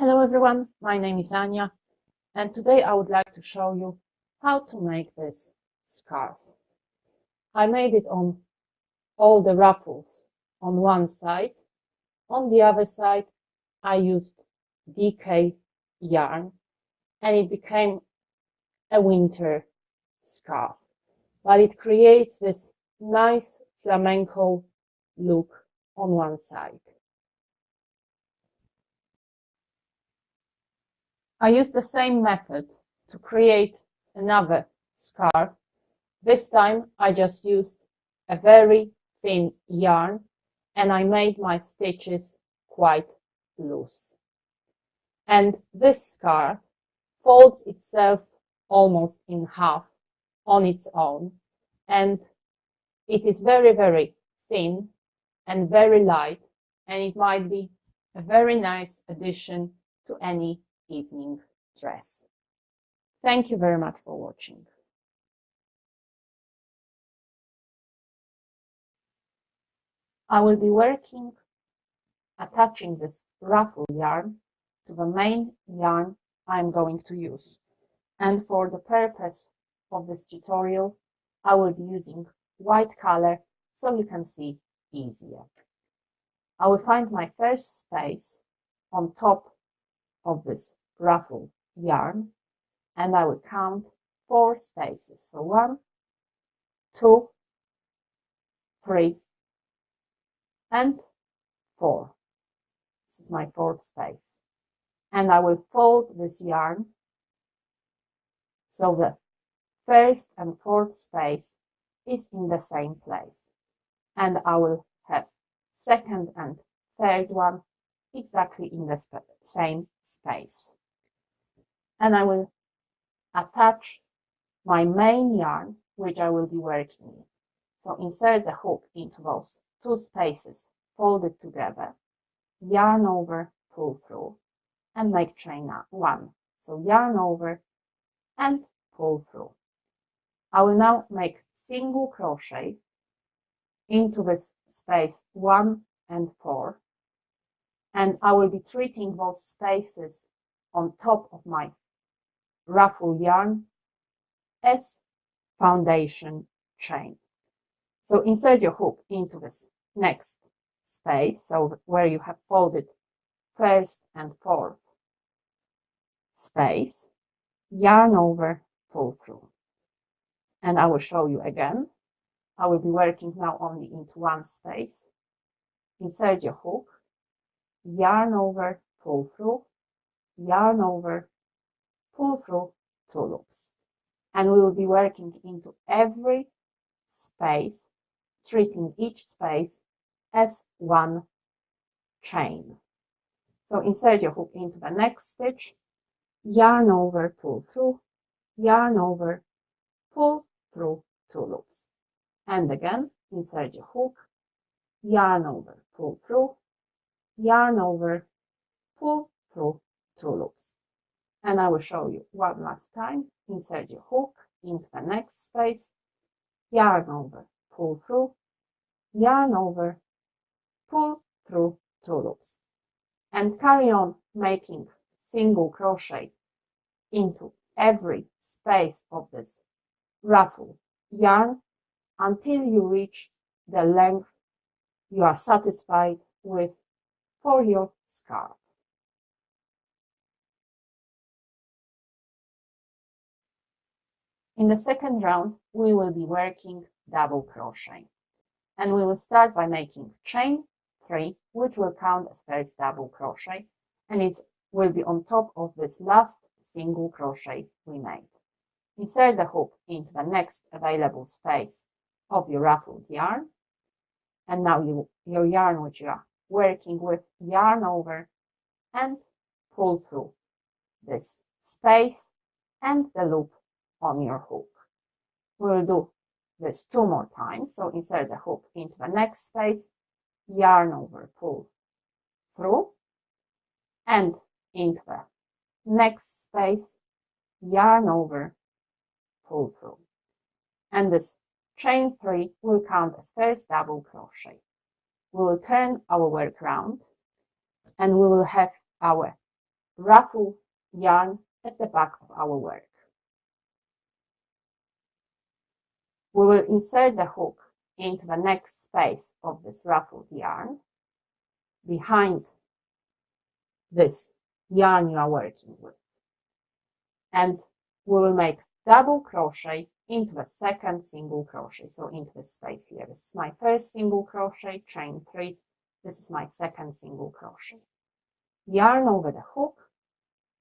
Hello everyone, my name is Anya, and today I would like to show you how to make this scarf. I made it on all the ruffles on one side. On the other side I used DK yarn and it became a winter scarf, but it creates this nice flamenco look on one side. I used the same method to create another scarf. This time I just used a very thin yarn and I made my stitches quite loose. And this scarf folds itself almost in half on its own, and it is very, very thin and very light, and it might be a very nice addition to any evening dress. Thank you very much for watching. I will be attaching this ruffle yarn to the main yarn I'm going to use. And for the purpose of this tutorial, I will be using white color so you can see easier. I will find my first space on top of this ruffle yarn and I will count 4 spaces. So 1, 2, 3, and 4. This is my 4th space. And I will fold this yarn so the 1st and 4th space is in the same place. And I will have 2nd and 3rd one exactly in the same space. And I will attach my main yarn, which I will be working in. So insert the hook into those 2 spaces, fold it together, yarn over, pull through, and make chain 1. So yarn over and pull through. I will now make single crochet into this space 1 and 4, and I will be treating those spaces on top of my ruffle yarn as foundation chain. So insert your hook into this next space, so where you have folded 1st and 4th space, yarn over, pull through. And I will show you again. I will be working now only into 1 space. Insert your hook, yarn over, pull through, yarn over, pull through 2 loops. And we will be working into every space, treating each space as 1 chain. So insert your hook into the next stitch, yarn over, pull through, yarn over, pull through 2 loops. And again, insert your hook, yarn over, pull through, yarn over, pull through 2 loops. And I will show you one last time. Insert your hook into the next space, yarn over, pull through, yarn over, pull through 2 loops. And carry on making single crochet into every space of this ruffle yarn until you reach the length you are satisfied with for your scarf. In the second round, we will be working double crochet, and we will start by making chain 3, which will count as first double crochet, and it will be on top of this last single crochet we made. Insert the hook into the next available space of your ruffled yarn, and now your yarn which you are working with, yarn over and pull through this space and the loop on your hook. We will do this 2 more times. So insert the hook into the next space, yarn over, pull through, and into the next space, yarn over, pull through. And this chain 3 will count as first double crochet. We will turn our work round and we will have our ruffle yarn at the back of our work. We will insert the hook into the next space of this ruffled yarn behind this yarn you are working with, and we will make double crochet into the second single crochet, so into the space here. This is my first single crochet, chain 3. This is my second single crochet. Yarn over the hook,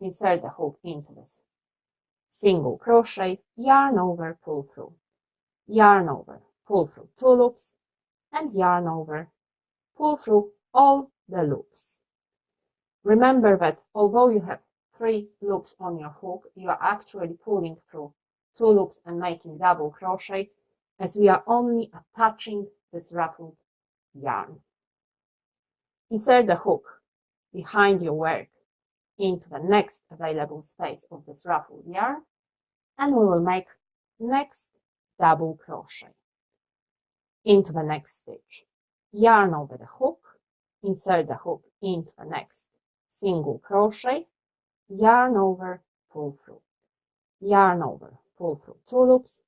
insert the hook into this single crochet, yarn over, pull through, yarn over, pull through 2 loops, and yarn over, pull through all the loops. Remember that although you have 3 loops on your hook, you are actually pulling through 2 loops and making double crochet, as we are only attaching this ruffled yarn. Insert the hook behind your work into the next available space of this ruffled yarn, and we will make next double crochet into the next stitch. Yarn over the hook, insert the hook into the next single crochet, yarn over, pull through, yarn over, pull through 2 loops,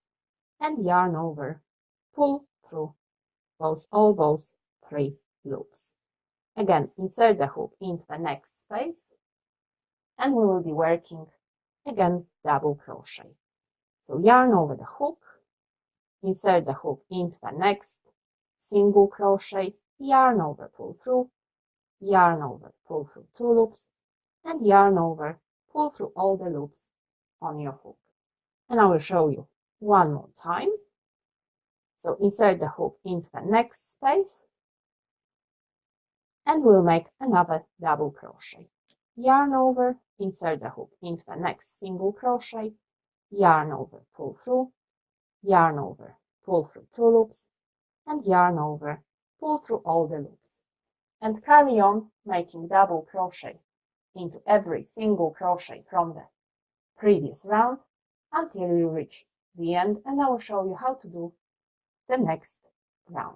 and yarn over, pull through all those 3 loops. Again, insert the hook into the next space, and we will be working again double crochet. So yarn over the hook, insert the hook into the next single crochet, yarn over, pull through, yarn over, pull through 2 loops, and yarn over, pull through all the loops on your hook. And I will show you one more time. So insert the hook into the next space, and we'll make another double crochet. Yarn over, insert the hook into the next single crochet, yarn over, pull through, yarn over, pull through 2 loops, and yarn over, pull through all the loops. And carry on making double crochet into every single crochet from the previous round until you reach the end, and I will show you how to do the next round.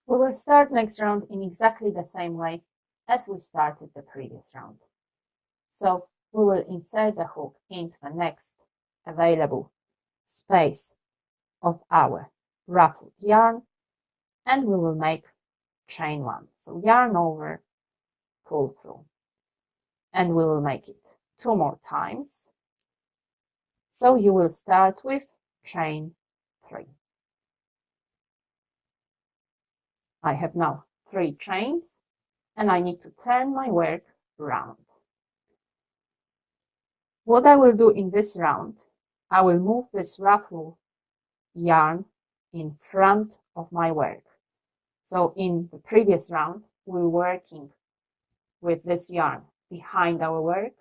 We will start next round in exactly the same way as we started the previous round. So we will insert the hook into the next available space of our ruffled yarn, and we will make chain 1. So yarn over, pull through, and we will make it 2 more times. So you will start with chain 3. I have now 3 chains, and I need to turn my work around. What I will do in this round, I will move this ruffle yarn in front of my work. So in the previous round, we were working with this yarn behind our work.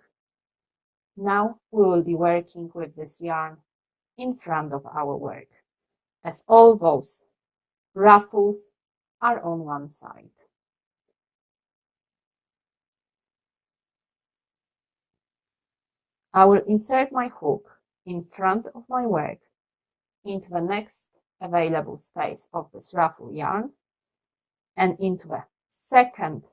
Now we will be working with this yarn in front of our work, as all those ruffles are on one side. I will insert my hook in front of my work into the next available space of this ruffle yarn, and into the second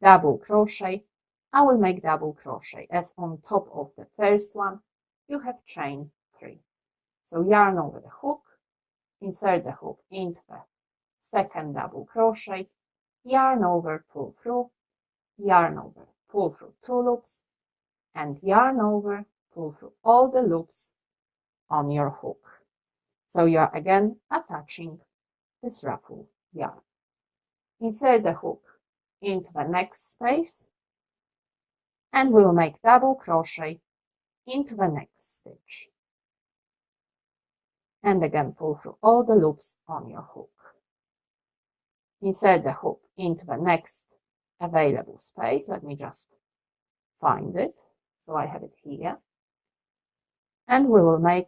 double crochet, I will make double crochet, as on top of the first one you have chain 3. So yarn over the hook, insert the hook into the second double crochet, yarn over, pull through, yarn over, pull through 2 loops, and yarn over, pull through all the loops on your hook. So you are again attaching this ruffle yarn. Insert the hook into the next space, and we will make double crochet into the next stitch. And again pull through all the loops on your hook. Insert the hook into the next available space. Let me just find it. So I have it here. And we will make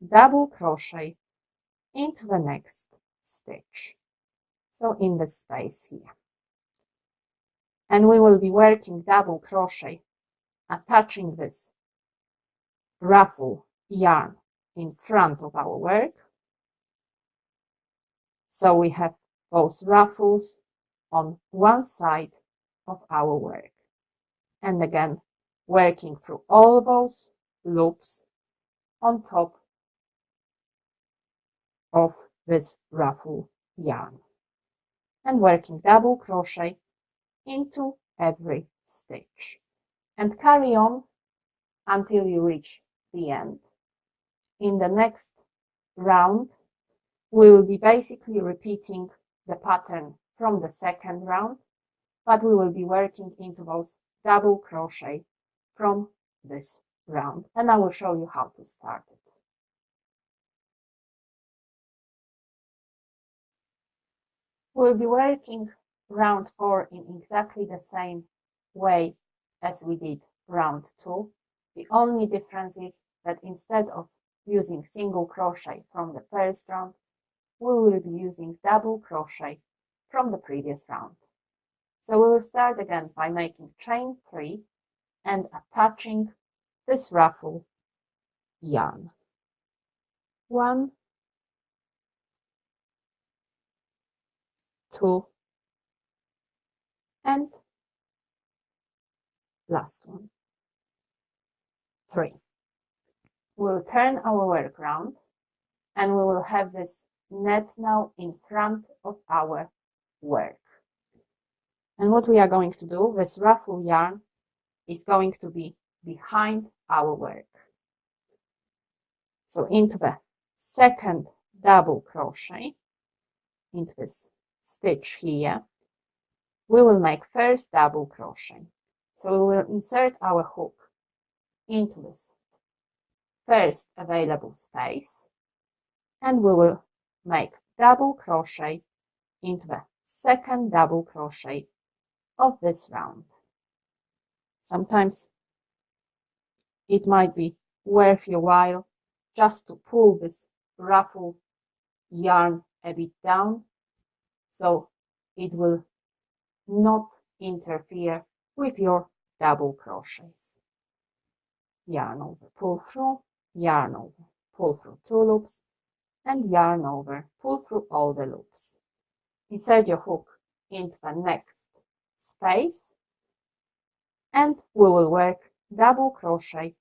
double crochet into the next stitch. So in the space here. And we will be working double crochet, attaching this ruffle yarn in front of our work. So we have those ruffles on one side of our work. And again, working through all those loops on top of this ruffle yarn, and working double crochet into every stitch, and carry on until you reach the end. In the next round, we will be basically repeating the pattern from the second round, but we will be working into those double crochet from this round, and I will show you how to start it. We'll be working round 4 in exactly the same way as we did round 2. The only difference is that instead of using single crochet from the first round, we will be using double crochet from the previous round. So we will start again by making chain 3 and attaching this ruffle yarn. 1, 2, and last one, 3. We'll turn our work round, and we will have this net now in front of our work. And what we are going to do, this ruffle yarn is going to be behind our work. So into the second double crochet, into this stitch here, we will make first double crochet. So we will insert our hook into this first available space, and we will make double crochet into the second double crochet of this round. Sometimes it might be worth your while just to pull this ruffle yarn a bit down, so it will not interfere with your double crochets. Yarn over, pull through, yarn over, pull through 2 loops, and yarn over, pull through all the loops. Insert your hook into the next space, and we will work double crochet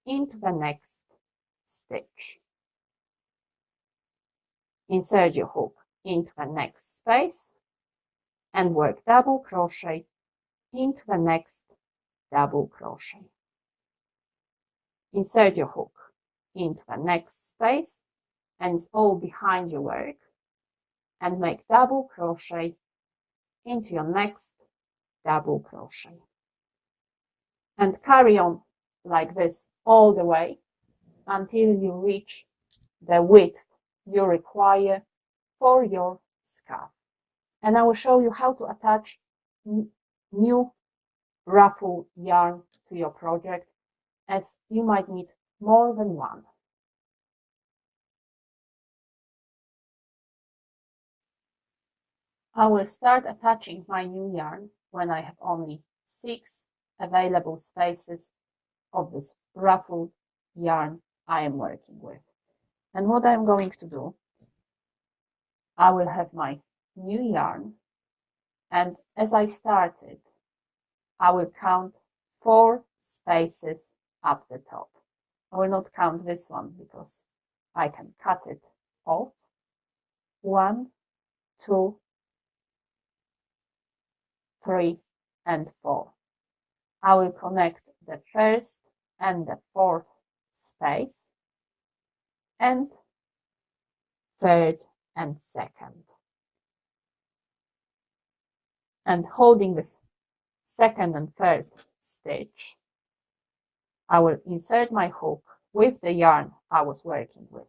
into the next stitch. Insert your hook into the next space and work double crochet into the next double crochet. Insert your hook into the next space, and it's all behind your work, and make double crochet into your next double crochet. And carry on like this all the way until you reach the width you require for your scarf. And I will show you how to attach new ruffle yarn to your project, as you might need more than one. I will start attaching my new yarn when I have only 6 available spaces of this ruffle yarn I am working with. And what I'm going to do, I will have my new yarn, and as I start it, I will count 4 spaces up the top. I will not count this one because I can cut it off. 1, 2, 3, and 4. I will connect the first and the 4th space, and 3rd and 2nd. And holding this 2nd and 3rd stitch, I will insert my hook with the yarn I was working with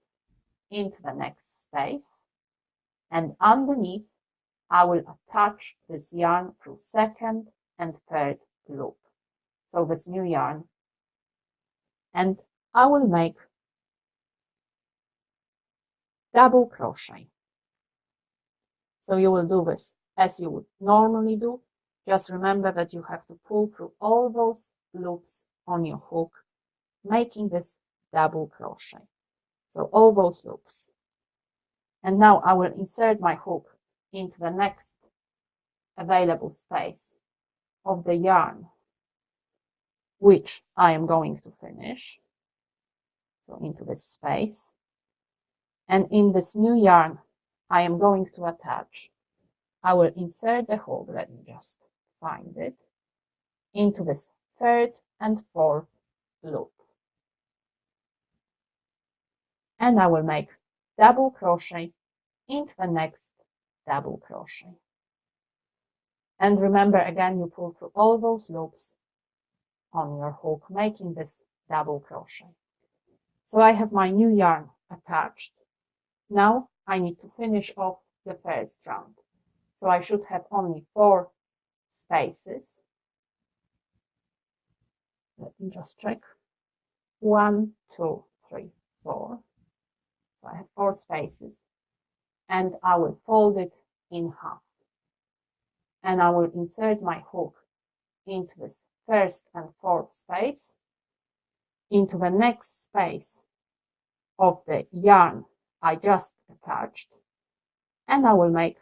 into the next space, and underneath I will attach this yarn through 2nd and 3rd loop, so this new yarn, and I will make double crochet. So you will do this as you would normally do. Just remember that you have to pull through all those loops on your hook, making this double crochet. So all those loops. And now I will insert my hook into the next available space of the yarn which I am going to finish, so into this space, and in this new yarn I am going to attach, I will insert the hook, let me just find it, into this third and fourth loop, and I will make double crochet into the next double crochet. And remember, again, you pull through all those loops on your hook, making this double crochet. So I have my new yarn attached. Now I need to finish off the first round. So I should have only 4 spaces. Let me just check. 1, 2, 3, 4. So I have 4 spaces, and I will fold it in half. And I will insert my hook into this first and fourth space, into the next space of the yarn I just attached, and I will make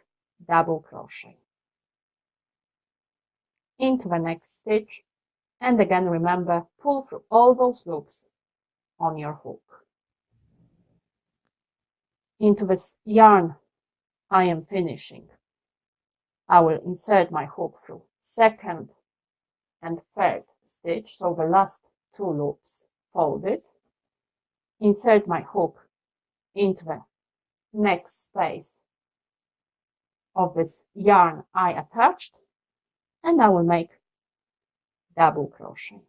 double crochet into the next stitch. And again, remember, pull through all those loops on your hook. Into this yarn I am finishing, I will insert my hook through second and third stitch, so the last 2 loops folded, insert my hook into the next space of this yarn I attached, and I will make double crochet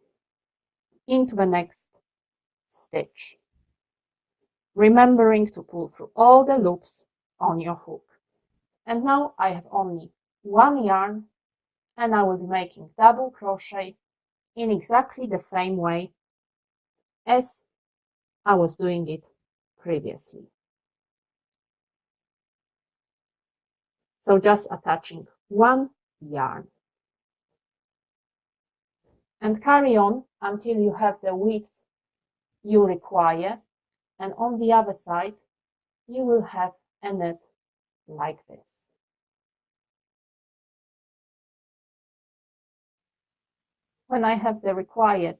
into the next stitch, remembering to pull through all the loops on your hook. And now I have only 1 yarn, and I will be making double crochet in exactly the same way as I was doing it previously. So just attaching 1 yarn, and carry on until you have the width you require, and on the other side you will have a net like this. When I have the required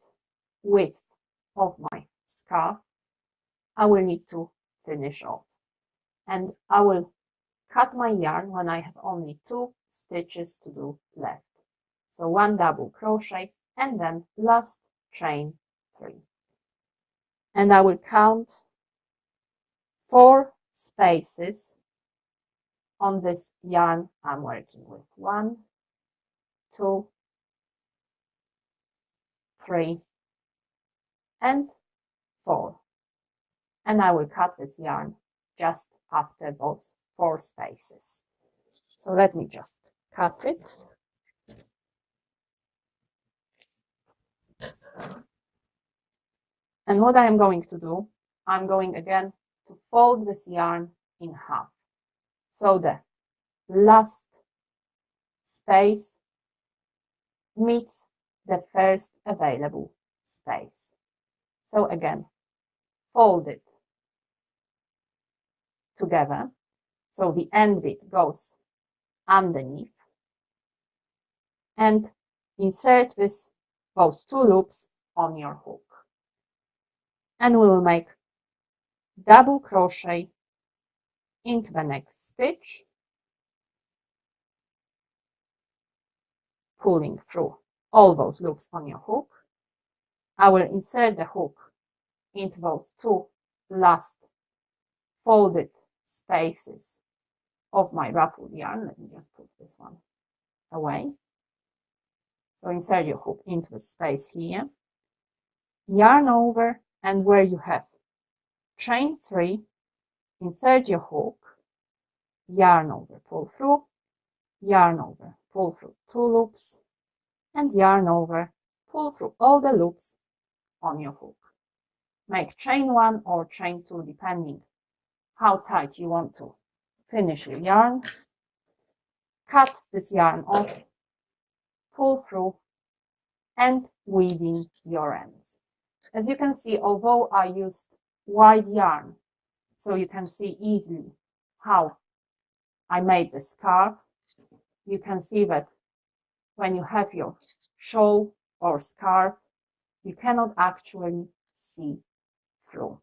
width of my scarf, I will need to finish off, and I will cut my yarn when I have only 2 stitches to do left. So 1 double crochet and then last chain 3. And I will count 4 spaces on this yarn I'm working with. 1, 2, 3, and 4. And I will cut this yarn just after those 4 spaces. So let me just cut it. And what I am going to do, I'm going again to fold this yarn in half. So the last space meets the first available space. So again, fold it together. So the end bit goes underneath, and insert those 2 loops on your hook. And we will make double crochet into the next stitch, pulling through all those loops on your hook. I will insert the hook into those 2 last folded spaces of my ruffled yarn. Let me just put this one away. So insert your hook into the space here, yarn over, and where you have chain 3, insert your hook, yarn over, pull through, yarn over, pull through 2 loops, and yarn over, pull through all the loops on your hook. Make chain 1 or chain 2 depending how tight you want to finish your yarn. Cut this yarn off, pull through, and weave in your ends. As you can see, although I used wide yarn, so you can see easily how I made the scarf. You can see that when you have your shawl or scarf, you cannot actually see through.